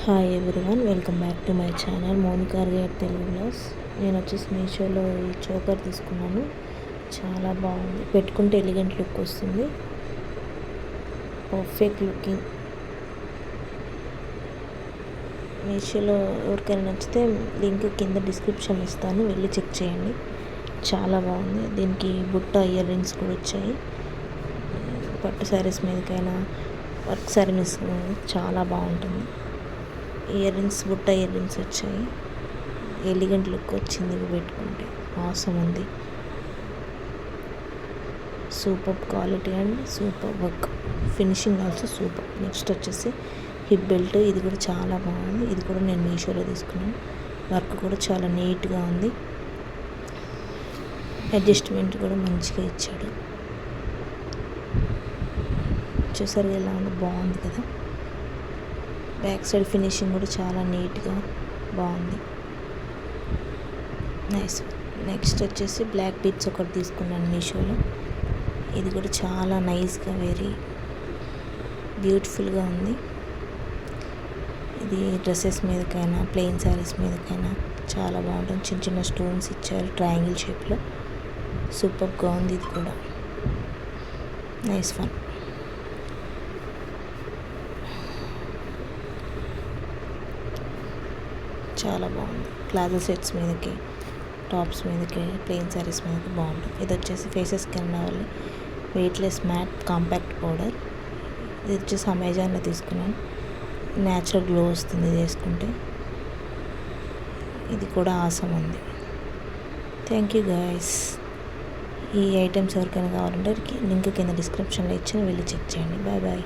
Hi everyone, welcome back to my channel Monika రియర్ Telugu blogs. నేను వచ్చేసి మీషోలో ఈ చోకర్ తీసుకున్నాను. చాలా బాగుంది, పెట్టుకుంటే ఎలిగెంట్ లుక్ వస్తుంది, పర్ఫెక్ట్ లుకింగ్. మీషోలో ఎవరికైనా నచ్చితే లింక్ కింద డిస్క్రిప్షన్ ఇస్తాను, వెళ్ళి చెక్ చేయండి. చాలా బాగుంది. దీనికి బుట్ట ఇయర్ రింగ్స్ కూడా వచ్చాయి. పట్టు శారీస్ మీదకైనా వర్క్ శారీస్ చాలా బాగుంటుంది. ఇయర్ రింగ్స్, బుట్ట ఇయర్ రింగ్స్ వచ్చాయి. ఎలిగెంట్ లుక్ వచ్చింది ఇవి పెట్టుకుంటే. ఆసమ్ ఉంది. Super quality and super work, finishing also super. Next వచ్చేసి హిప్ బెల్ట్. ఇది కూడా చాలా బాగుంది. ఇది కూడా నేను మీషోలో తీసుకున్నాను. వర్క్ కూడా చాలా నీట్గా ఉంది. అడ్జస్ట్మెంట్ కూడా మంచిగా ఇచ్చాడు. చూసారు ఎలా ఉంది, బాగుంది కదా. బ్యాక్ సైడ్ ఫినిషింగ్ కూడా చాలా నీట్గా బాగుంది, నైస్. నెక్స్ట్ వచ్చేసి బ్లాక్ బీడ్స్ ఒకటి తీసుకున్నాను మీషోలో. ఇది కూడా చాలా నైస్గా, వెరీ బ్యూటిఫుల్గా ఉంది. ఇది డ్రెస్సెస్ మీదకైనా ప్లెయిన్ శారీస్ మీదకైనా చాలా బాగుంటుంది. చిన్న చిన్న స్టోన్స్ ఇచ్చారు ట్రయాంగిల్ షేప్లో. సూపర్గా ఉంది. ఇది కూడా నైస్ వన్. చాలా బాగుంది. ప్లాజో సెట్స్ మీదకి, టాప్స్ మీదకి, ప్లెయిన్ శారీస్ మీదకి బాగుంటుంది. ఇది వచ్చేసి ఫేసెస్ కింద వాళ్ళు వెయిట్లెస్ మ్యాట్ కాంపాక్ట్ పౌడర్. ఇది వచ్చేసి అమెజాన్లో తీసుకున్నాను. న్యాచురల్ గ్లో వస్తుంది ఇది వేసుకుంటే. ఇది కూడా ఆసమ్ ఉంది. Thank you guys. ఈ ఐటమ్స్ ఎవరికైనా కావాలంటే లింక్ కింద డిస్క్రిప్షన్లో ఇచ్చి వెళ్ళి చెక్ చేయండి. Bye bye.